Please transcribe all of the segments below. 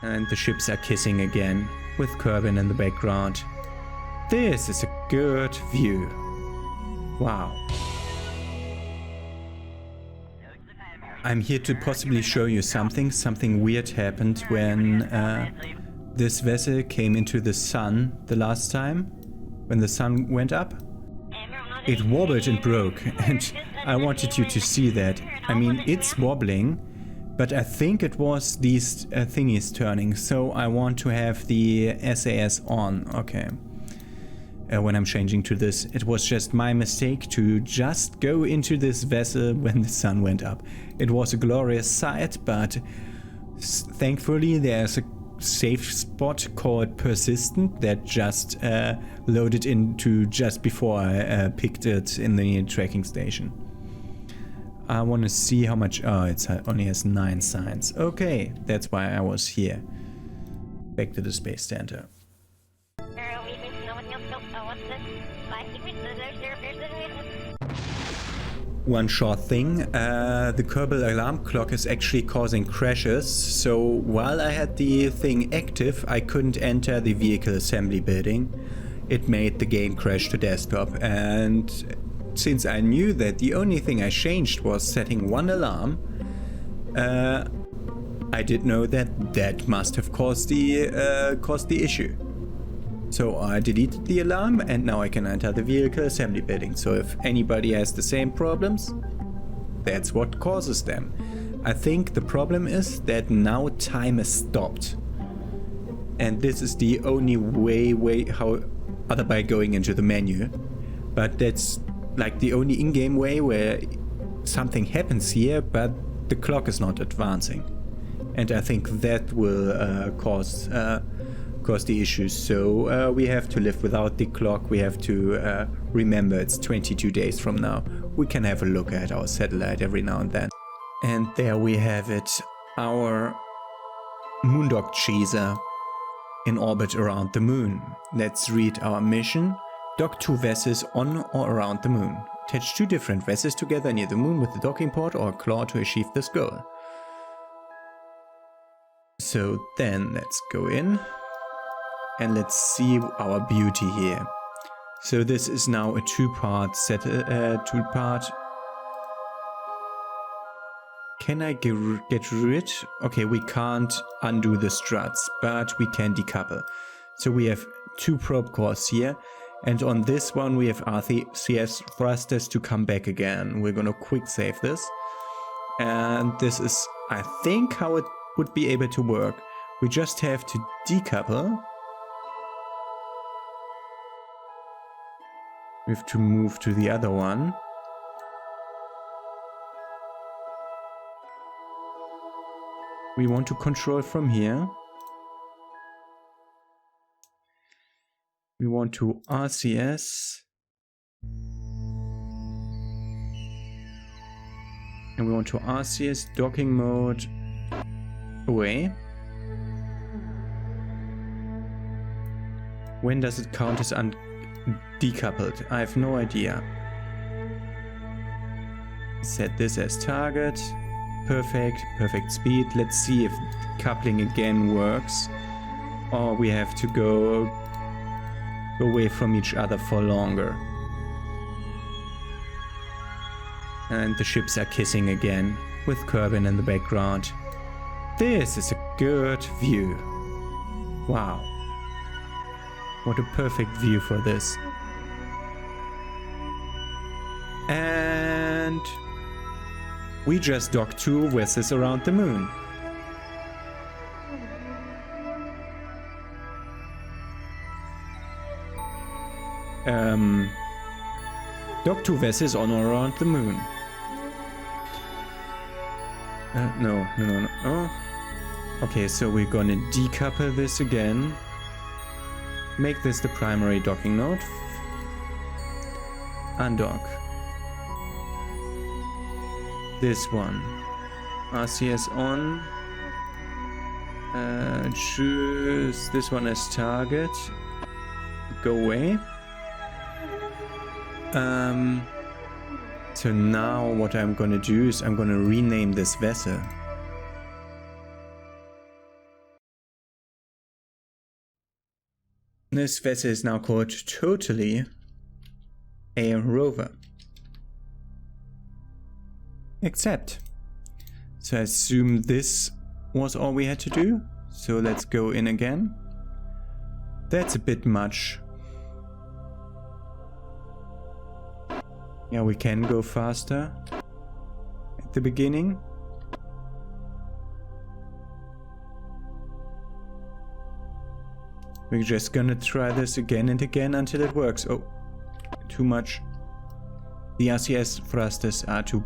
And the ships are kissing again, with Kerbal in the background. This is a good view. Wow. I'm here to possibly show you something weird happened when this vessel came into the sun the last time, when the sun went up. It wobbled and broke, and I wanted you to see that. I mean, it's wobbling, but I think it was these thingies turning, so I want to have the SAS on. Okay. When I'm changing to this, it was just my mistake to just go into this vessel when the sun went up. It was a glorious sight, but thankfully there's a safe spot called Persistent that just loaded into just before I picked it in the tracking station. I want to see how much... Oh, it only has 9 signs. Okay, that's why I was here. Back to the Space Center. One short thing, the Kerbal alarm clock is actually causing crashes, so while I had the thing active, I couldn't enter the vehicle assembly building. It made the game crash to desktop, and since I knew that the only thing I changed was setting one alarm, I did know that that must have caused the issue. So I deleted the alarm and now I can enter the vehicle assembly building. So if anybody has the same problems, that's what causes them. I think the problem is that now time is stopped. And this is the only way how other by going into the menu. But that's like the only in-game way where something happens here, but the clock is not advancing. And I think that will cause the issues, so we have to live without the clock. We have to remember it's 22 days from now. We can have a look at our satellite every now and then. And there we have it, our moondock chaser in orbit around the moon. Let's read our mission. Dock 2 vessels on or around the moon. Attach 2 different vessels together near the moon with a docking port or a claw to achieve this goal. So then let's go in. And let's see our beauty here. So this is now a two-part set. Can I get rid? Okay, we can't undo the struts, but we can decouple. So we have 2 probe cores here, and on this one we have RCS thrusters to come back again. We're gonna quick save this, and this is, I think, how it would be able to work. We just have to decouple. We have to move to the other one. We want to control from here. We want to RCS. And we want to RCS docking mode away. When does it count as decoupled? I have no idea. Set this as target. Perfect speed. Let's see if coupling again works. Or we have to go away from each other for longer. And the ships are kissing again, with Kerbal in the background. This is a good view. Wow. What a perfect view for this. And we just docked 2 vessels around the moon. Dock 2 vessels on or around the moon. No. Oh. Okay, so we're gonna decouple this again. Make this the primary docking node. Undock. This one. RCS on. Choose this one as target. Go away. So now what I'm gonna do is I'm gonna rename this vessel. This vessel is now called totally a rover. Accept. So I assume this was all we had to do. So let's go in again. That's a bit much. Yeah, we can go faster at the beginning. We're just gonna try this again and again until it works. Oh, too much. The RCS thrusters are too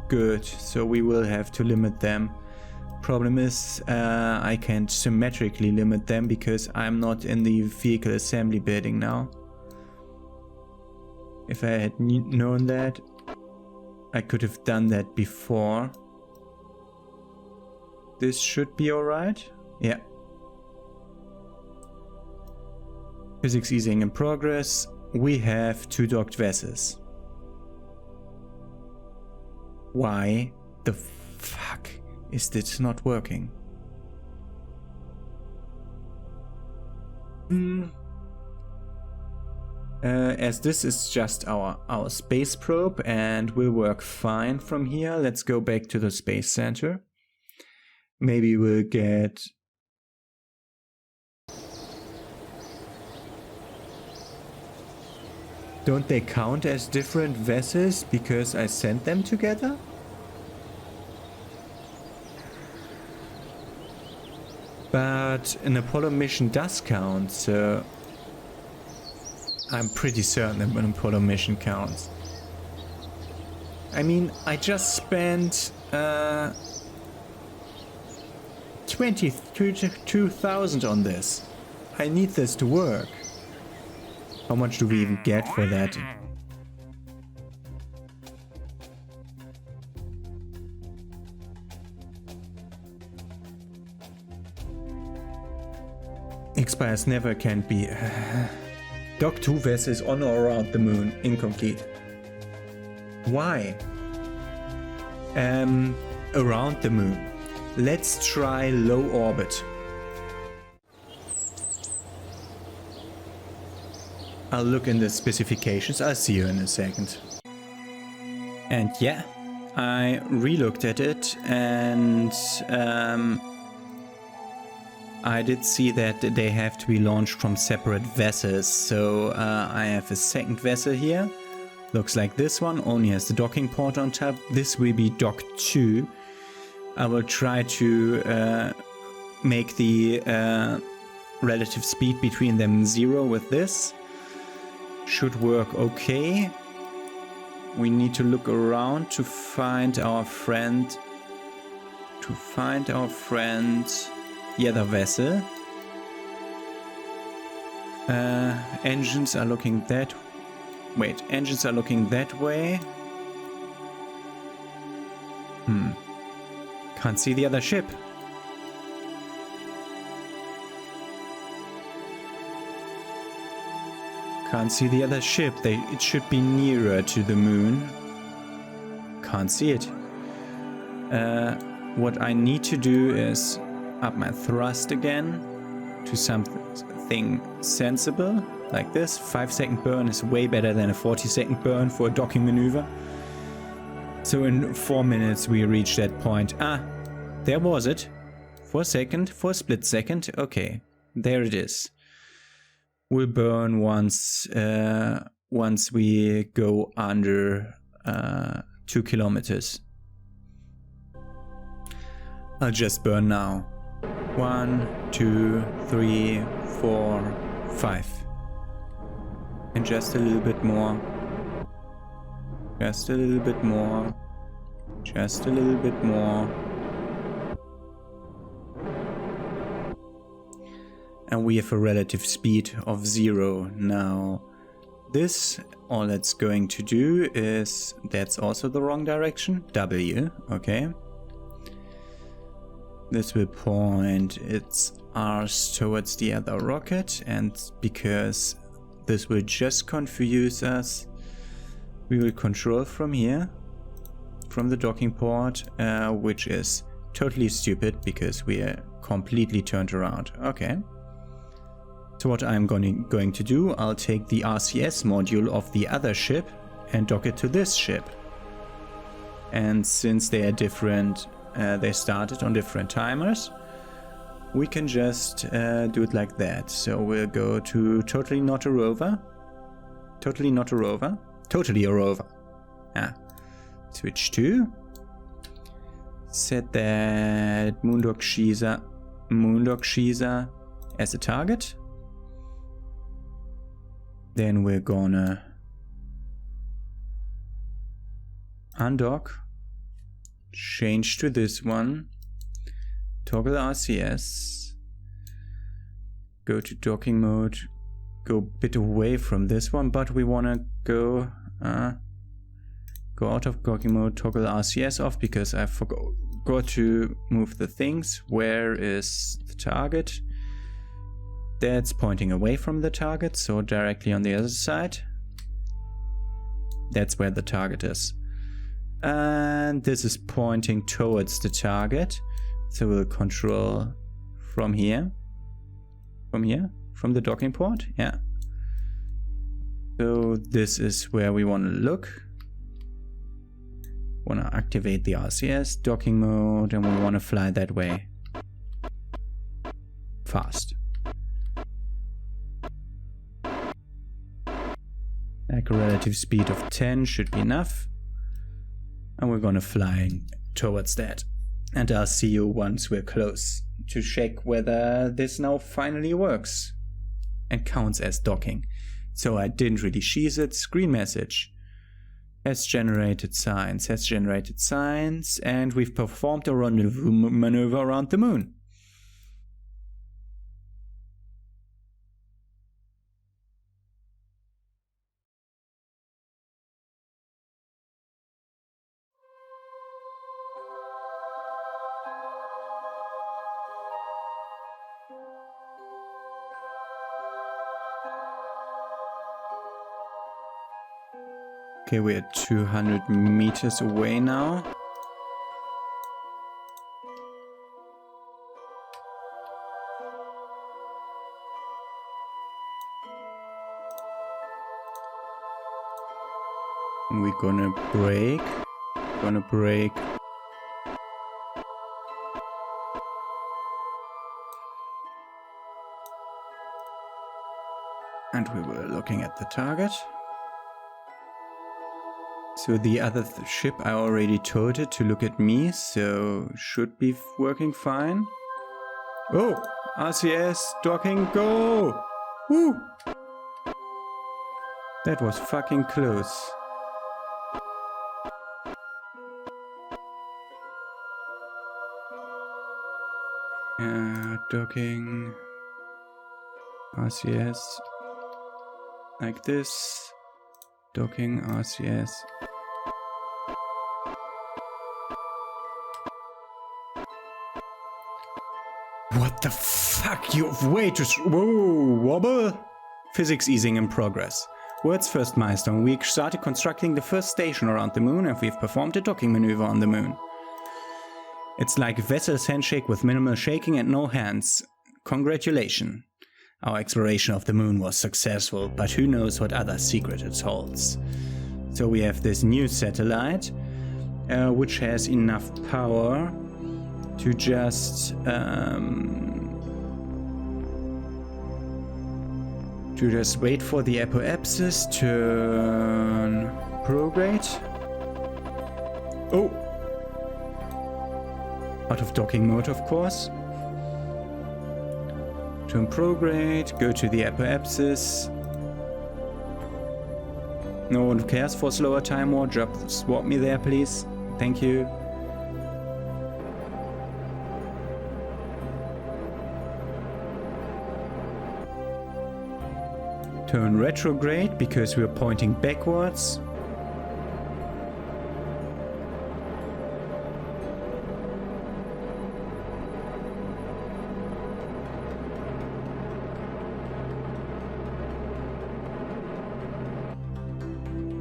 good, so we will have to limit them. Problem is, I can't symmetrically limit them because I'm not in the vehicle assembly building now. If I had known that, I could have done that before. This should be alright. Yeah. Physics easing in progress. We have 2 docked vessels. Why the fuck is this not working? As this is just our space probe and will work fine from here, let's go back to the space center. Maybe we'll get... Don't they count as different vessels because I sent them together? But an Apollo mission does count, so I'm pretty certain that an Apollo mission counts. I mean, I just spent 22,000 on this. I need this to work. How much do we even get for that? Expires never can be. Dock 2 vessels on or around the moon. Incomplete. Why? Around the moon. Let's try low orbit. I'll look in the specifications. I'll see you in a second. And yeah, I re-looked at it and I did see that they have to be launched from separate vessels. So I have a second vessel here. Looks like this one, only has the docking port on top. This will be dock 2. I will try to make the relative speed between them 0 with this. Should work okay. We need to look around to find our friend. The other vessel. Engines are looking that. Wait, engines are looking that way. Can't see the other ship. Can't see the other ship. It should be nearer to the moon. Can't see it. What I need to do is up my thrust again to something sensible, like this. 5-second burn is way better than a 40-second burn for a docking maneuver. So in 4 minutes we reach that point. Ah, there was it. For a second, for a split second. Okay, there it is. Will burn once we go under 2 kilometers. I'll just burn now. 1, 2, 3, 4, 5. And just a little bit more. Just a little bit more. Just a little bit more. And we have a relative speed of 0 now. This, all it's going to do is, that's also the wrong direction, W, okay. This will point its arse towards the other rocket, and because this will just confuse us, we will control from here, from the docking port, which is totally stupid because we are completely turned around. Okay. So what I'm going to do, I'll take the RCS module of the other ship and dock it to this ship. And since they are different, they started on different timers, we can just do it like that. So we'll go to totally not a rover. Totally not a rover. Totally a rover. Switch to. Set that Moondog Sheezer as a target. Then we're gonna undock, change to this one, toggle RCS, go to docking mode, go a bit away from this one, but we wanna go out of docking mode, toggle RCS off because I forgot to move the things. Where is the target? That's pointing away from the target, so directly on the other side. That's where the target is. And this is pointing towards the target. So we'll control from here. From the docking port, yeah. So this is where we want to look. Want to activate the RCS, docking mode, and we want to fly that way. Fast. Like a relative speed of 10 should be enough. And we're gonna fly towards that. And I'll see you once we're close to check whether this now finally works and counts as docking. So I didn't really sheath it. Screen message. Has generated signs, and we've performed a rendezvous maneuver around the moon. Okay, we're 200 meters away now. And we're gonna brake. And we were looking at the target. So the other ship, I already told it to look at me, so should be working fine. Oh, RCS, docking, go! Woo! That was fucking close. Docking, RCS, like this. Docking, RCS. What the fuck? You've way too... Whoa, wobble? Physics easing in progress. World's first milestone. We started constructing the first station around the moon and we've performed a docking maneuver on the moon. It's like a vessel's handshake with minimal shaking and no hands. Congratulations. Our exploration of the moon was successful, but who knows what other secret it holds. So we have this new satellite, which has enough power to just wait for the apoapsis, turn prograde. Oh! Out of docking mode, of course. Turn prograde, go to the apoapsis. No one cares for slower time or just swap me there, please. Thank you. Turn retrograde because we're pointing backwards.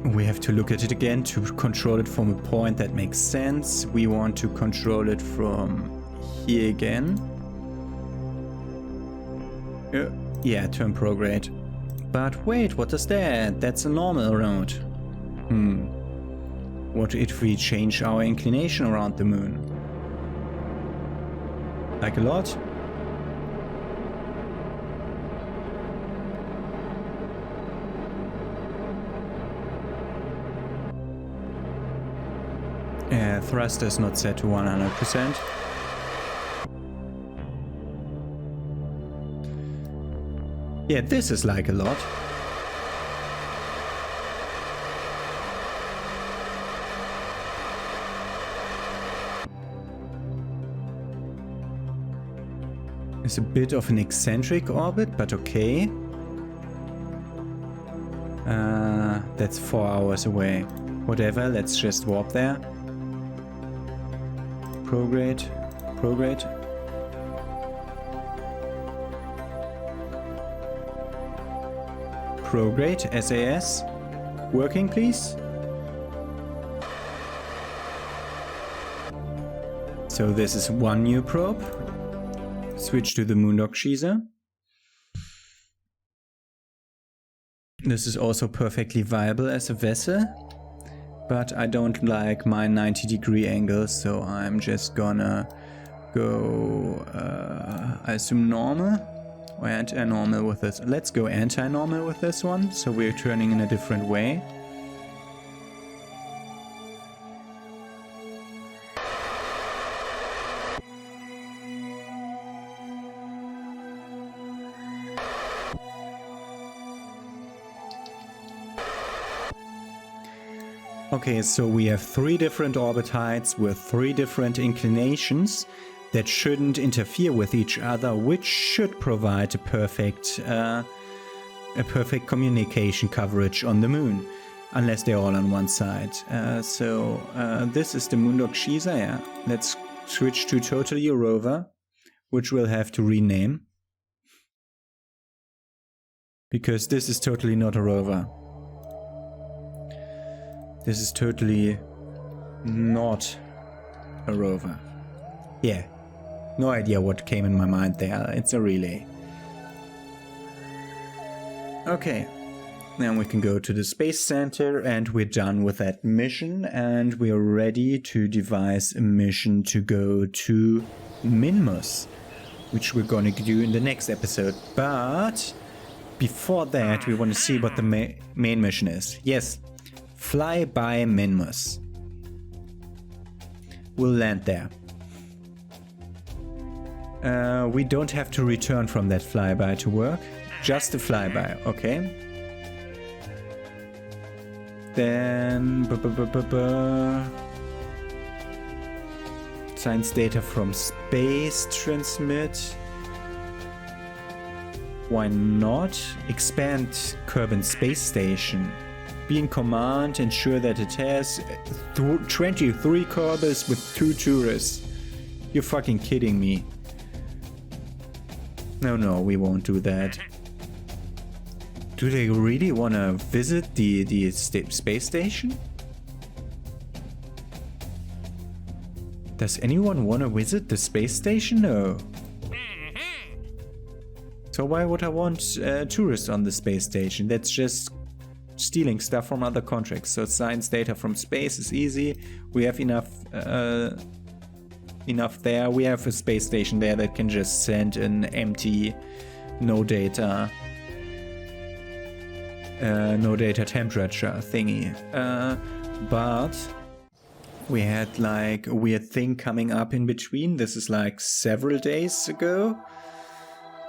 We have to look at it again to control it from a point that makes sense. We want to control it from here again. Yeah, turn prograde. But wait, what is that? That's a normal route. What if we change our inclination around the moon? Like a lot? Thruster is not set to 100%. Yeah, this is like a lot. It's a bit of an eccentric orbit, but okay. That's 4 hours away. Whatever, let's just warp there. Prograde, prograde. Prograde, SAS. Working, please. So this is one new probe. Switch to the Moondog Sheezer. This is also perfectly viable as a vessel, but I don't like my 90-degree angle, so I'm just gonna go, I assume normal or anti-normal with this. Let's go anti-normal with this one, so we're turning in a different way. Okay, so we have 3 different orbit heights with 3 different inclinations that shouldn't interfere with each other, which should provide a perfect communication coverage on the moon, unless they're all on one side. This is the Moondog Sheezer, yeah. Let's switch to totally a rover, which we'll have to rename, because this is totally not a rover. This is totally not a rover. Yeah, no idea what came in my mind there. It's a relay. Okay, now we can go to the Space Center and we're done with that mission, and we are ready to devise a mission to go to Minmus, which we're going to do in the next episode. But before that, we want to see what the main mission is. Yes. Fly by Minmus. We'll land there. We don't have to return from that flyby to work. Just a flyby, okay. Then... Science data from space transmit. Why not? Expand Kerbal Space Station. Be in command, ensure that it has 23 Kerbals with 2 tourists. You're fucking kidding me. No, we won't do that. Do they really want to visit the space station? Does anyone want to visit the space station? No. So why would I want tourists on the space station? That's just stealing stuff from other contracts. So science data from space is easy. We have enough there. We have a space station there that can just send an empty no data temperature thingy. But we had like a weird thing coming up in between. This is like several days ago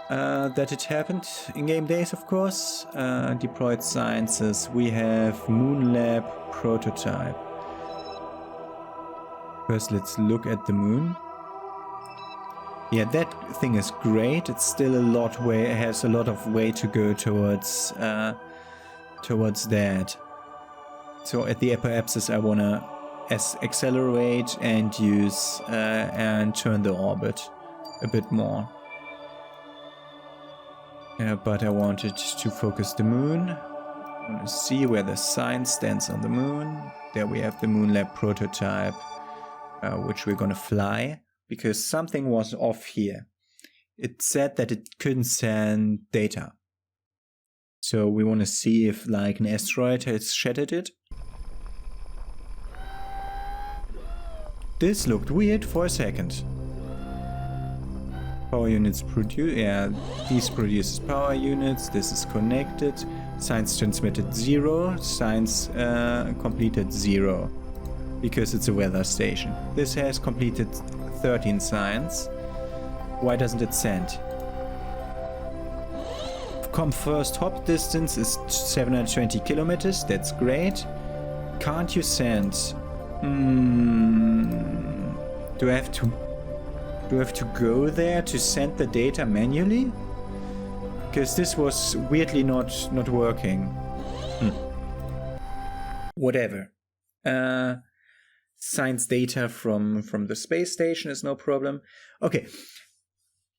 that it happened. In-game days, of course. Deployed sciences. We have Moon Lab prototype. First, let's look at the moon. Yeah, that thing is great. It's still it has a lot of way to go towards that. So at the upper axis, I wanna accelerate and use and turn the orbit a bit more. But I wanted to focus the moon. I want to see where the science stands on the moon. There we have the Moon Lab prototype, which we're gonna fly, because something was off here. it said that it couldn't send data. So we want to see if like an asteroid has shattered it. This looked weird for a second. Power units produce, yeah, these produces power units, this is connected. Science transmitted 0, science completed 0. Because it's a weather station. This has completed 13 science. Why doesn't it send? First hop distance is 720 kilometers, that's great. Can't you send? Do I have to go there to send the data manually? Because this was weirdly not working. Whatever. Science data from the space station is no problem. Okay.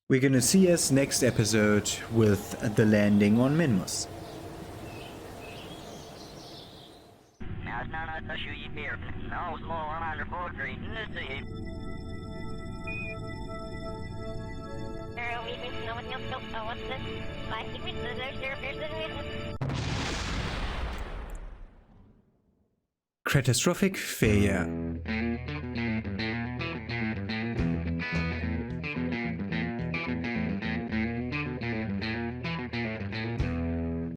We're gonna see us next episode with the landing on Minmus. Catastrophic failure.